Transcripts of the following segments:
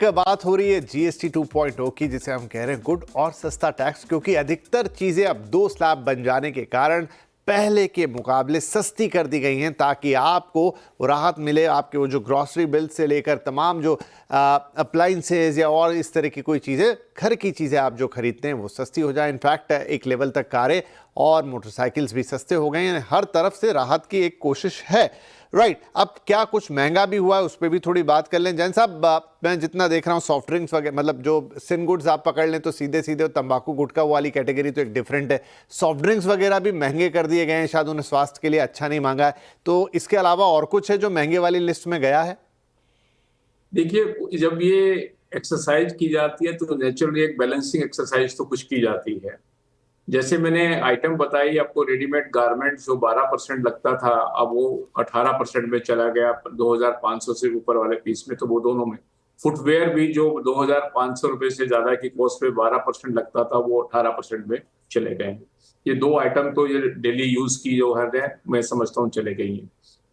बात हो रही है जीएसटी 2.0 की, जिसे हम कह रहे हैं गुड और सस्ता टैक्स, क्योंकि अधिकतर चीजें अब 2 स्लैब बन जाने के कारण पहले के मुकाबले सस्ती कर दी गई हैं, ताकि आपको राहत मिले। आपके वो जो ग्रॉसरी बिल से लेकर तमाम जो अप्लाइंसेज या और इस तरह की कोई चीज़ें, घर की चीज़ें आप जो खरीदते हैं वो सस्ती हो जाए। इनफैक्ट एक लेवल तक कारें और मोटरसाइकिल्स भी सस्ते हो गए हैं। हर तरफ से राहत की एक कोशिश है। राइट, अब क्या कुछ महंगा भी हुआ है उस पर भी थोड़ी बात कर लें। जैन साहब, मैं जितना देख रहा हूँ सॉफ्ट ड्रिंक्स वगैरह, मतलब जो सिन गुड्स आप पकड़ लें तो सीधे सीधे तंबाकू गुटखा वाली कैटेगरी तो एक डिफरेंट है। सॉफ्ट ड्रिंक्स वगैरह भी महंगे कर दिए गए हैं, शायद उन्हें स्वास्थ्य के लिए अच्छा नहीं मांगा है। तो इसके अलावा और कुछ है जो महंगे वाली लिस्ट में गया है? देखिए, जब ये एक्सरसाइज की जाती है तो नेचुरली एक बैलेंसिंग एक्सरसाइज तो कुछ की जाती है। जैसे मैंने आइटम बताई आपको, रेडीमेड गारमेंट जो 12% लगता था, अब वो 18% में चला गया 2500 से ऊपर वाले पीस में। तो वो दोनों में फुटवेयर भी जो 2500 रुपए से ज्यादा की कॉस्ट पे 12% लगता था, वो 18% में चले गए हैं। ये दो आइटम तो ये डेली यूज की जो है मैं समझता हूँ चले गई हैं।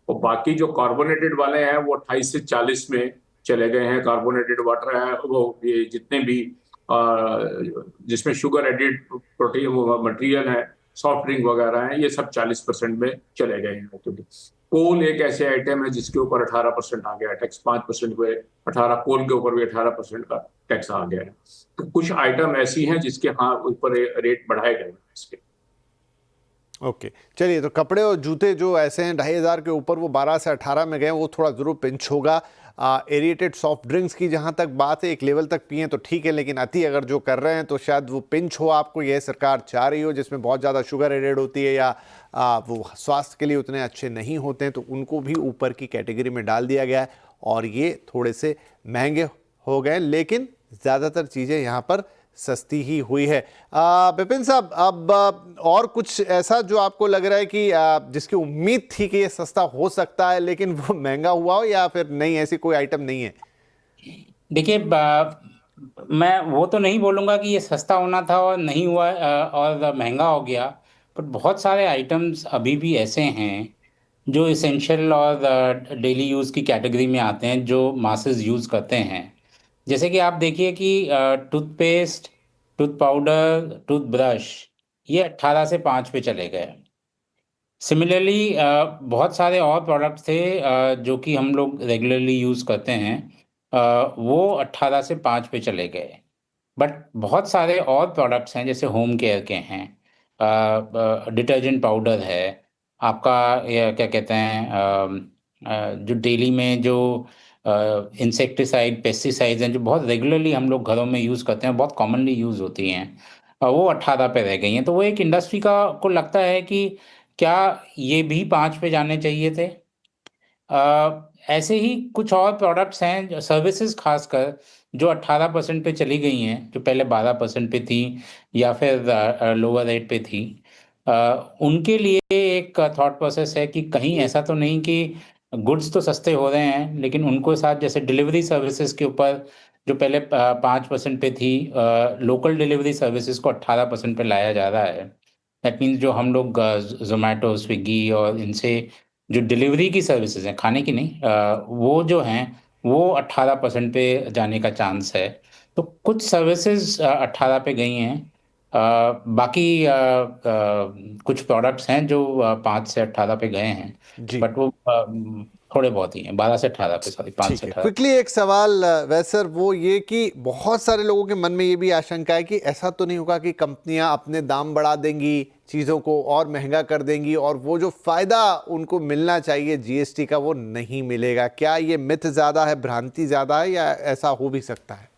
और बाकी जो कार्बोनेटेड वाले हैं वो 28 से 40 में चले गए हैं। कार्बोनेटेड वाटर है वो, ये जितने भी जिसमें शुगर एडिड प्रोटीन मटेरियल है, सॉफ्ट ड्रिंक वगैरह है, ये सब 40% में चले गए हैं। क्योंकि कोल एक ऐसे आइटम है जिसके ऊपर 18% आ गया टैक्स, 5% पे 18, कोल के ऊपर भी 18% का टैक्स आ गया है। तो कुछ आइटम ऐसी हैं जिसके हाँ ऊपर रेट बढ़ाए गए हैं इसके। ओके, चलिए। तो कपड़े और जूते जो ऐसे हैं 2500 के ऊपर, वो 12 से 18 में गए, वो थोड़ा ज़रूर पिंच होगा। एरिएटेड सॉफ्ट ड्रिंक्स की जहाँ तक बात है, एक लेवल तक पिए तो ठीक है, लेकिन अति अगर जो कर रहे हैं तो शायद वो पिंच हो, आपको यह सरकार चाह रही हो, जिसमें बहुत ज़्यादा शुगर एडेड होती है या वो स्वास्थ्य के लिए उतने अच्छे नहीं होते हैं, तो उनको भी ऊपर की कैटेगरी में डाल दिया गया है और ये थोड़े से महंगे हो गए। लेकिन ज़्यादातर चीज़ें यहाँ पर सस्ती ही हुई है। विपिन साहब, अब और कुछ ऐसा जो आपको लग रहा है कि जिसकी उम्मीद थी कि ये सस्ता हो सकता है लेकिन वो महंगा हुआ हो, या फिर नहीं, ऐसी कोई आइटम नहीं है? देखिए, मैं वो तो नहीं बोलूँगा कि ये सस्ता होना था और नहीं हुआ और महंगा हो गया। बट बहुत सारे आइटम्स अभी भी ऐसे हैं जो इसेंशियल और डेली यूज़ की कैटेगरी में आते हैं, जो मासेस यूज़ करते हैं। जैसे कि आप देखिए कि टूथपेस्ट, टूथ पाउडर, टूथब्रश, ये 18 से 5 पे चले गए। सिमिलरली बहुत सारे और प्रोडक्ट्स थे जो कि हम लोग रेगुलरली यूज़ करते हैं, वो 18 से 5 पे चले गए। बट बहुत सारे और प्रोडक्ट्स हैं जैसे होम केयर के हैं, डिटर्जेंट पाउडर है आपका, ये क्या कहते हैं, जो डेली में जो इंसेक्टिसाइड, पेस्टिसाइड्स हैं जो बहुत रेगुलरली हम लोग घरों में यूज़ करते हैं, बहुत कॉमनली यूज़ होती हैं, वो 18 पे रह गई हैं। तो वो एक इंडस्ट्री का को लगता है कि क्या ये भी 5 पे जाने चाहिए थे। ऐसे ही कुछ और प्रोडक्ट्स हैं, सर्विसेज खासकर, जो 18% पे चली गई हैं, जो पहले 12% पे थी या फिर लोअर रेट पे थी। उनके लिए एक थॉट प्रोसेस है कि कहीं ऐसा तो नहीं कि गुड्स तो सस्ते हो रहे हैं लेकिन उनको साथ, जैसे डिलीवरी सर्विसेज के ऊपर जो पहले 5% पे थी, लोकल डिलीवरी सर्विसेज को 18% पे लाया जा रहा है। दैट मीन्स जो हम लोग जोमेटो, स्विगी और इनसे जो डिलीवरी की सर्विसेज हैं, खाने की नहीं, वो जो हैं वो 18% पे जाने का चांस है। तो कुछ सर्विसेज 18 पे गई हैं। बाकी कुछ प्रोडक्ट्स हैं जो 5 से 18 पे गए हैं, जी, बट वो थोड़े बहुत ही हैं, 12 से 18 पे, सॉरी 5 ठीक से है। 18। क्विकली एक सवाल वैसर, वो ये कि बहुत सारे लोगों के मन में ये भी आशंका है कि ऐसा तो नहीं होगा कि कंपनियां अपने दाम बढ़ा देंगी, चीज़ों को और महंगा कर देंगी और वो जो फ़ायदा उनको मिलना चाहिए जीएसटी का वो नहीं मिलेगा? क्या ये मिथ ज़्यादा है, भ्रांति ज़्यादा है, या ऐसा हो भी सकता है?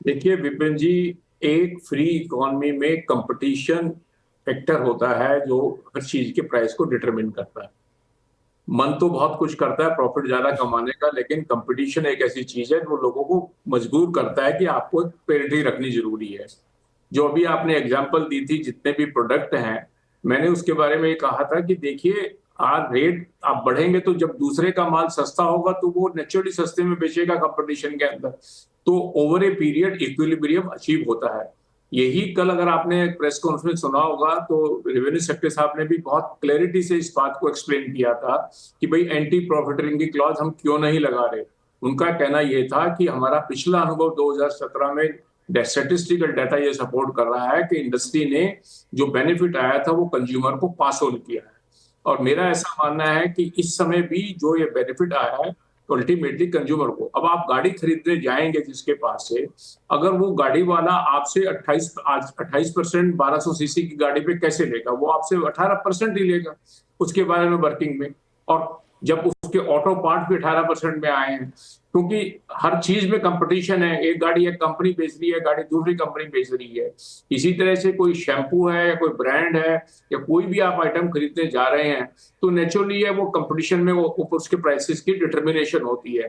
देखिए विपिन जी, एक फ्री इकोनॉमी में कंपटीशन फैक्टर होता है जो हर चीज के प्राइस को डिटरमिन करता है। मन तो बहुत कुछ करता है प्रॉफिट ज्यादा कमाने का, लेकिन कंपटीशन एक ऐसी चीज है जो लोगों को मजबूर करता है कि आपको पेरिटी रखनी जरूरी है। जो अभी आपने एग्जांपल दी थी, जितने भी प्रोडक्ट हैं, मैंने उसके बारे में ये कहा था कि देखिए, आज रेट आप बढ़ेंगे तो जब दूसरे का माल सस्ता होगा तो वो नेचुरली सस्ते में बेचेगा कंपटीशन के अंदर। तो over a period equilibrium achieve होता है। यही कल अगर आपने प्रेस कॉन्फ्रेंस सुना होगा तो रेवेन्यू सेक्रेटरी साहब ने भी बहुत क्लैरिटी से इस बात को एक्सप्लेन किया था कि भाई एंटी प्रॉफिटरिंग की क्लॉज हम क्यों नहीं लगा रहे। उनका कहना ये था कि हमारा पिछला अनुभव 2017 में स्टैटिस्टिकल डाटा ये सपोर्ट कर रहा है कि इंडस्ट्री ने जो बेनिफिट आया था वो कंज्यूमर को पास ऑन किया है। और मेरा ऐसा मानना है कि इस समय भी जो ये बेनिफिट आया है तो अल्टीमेटली कंज्यूमर को, अब आप गाड़ी खरीदने जाएंगे जिसके पास से, अगर वो गाड़ी वाला आपसे 28% 1200 सीसी की गाड़ी पे कैसे लेगा, वो आपसे 18% ही लेगा उसके बारे में वर्किंग में। और जब उसके ऑटो पार्ट भी 18% में आए हैं, क्योंकि हर चीज में कंपटीशन है, एक गाड़ी एक कंपनी बेच रही है, गाड़ी दूसरी कंपनी बेच रही है। इसी तरह से कोई शैम्पू है या कोई ब्रांड है या कोई भी आप आइटम खरीदने जा रहे हैं तो नेचुरली है वो कंपटीशन में वो उसके प्राइसेस की डिटर्मिनेशन होती है।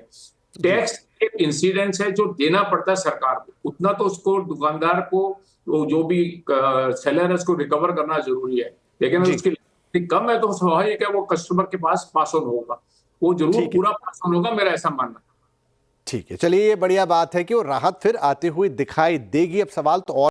टैक्स एक इंसिडेंस है जो देना पड़ता है सरकार को, उतना तो उसको दुकानदार को जो भी सेलर है उसको रिकवर करना जरूरी है, लेकिन जी। उसकी कम है तो स्वाभाविक है वो कस्टमर के पास पास ऑन होगा, वो जरूर ठीक है। पूरा पास ऑन होगा, मेरा ऐसा मानना है। ठीक है, चलिए ये बढ़िया बात है कि वो राहत फिर आती हुई दिखाई देगी। अब सवाल तो और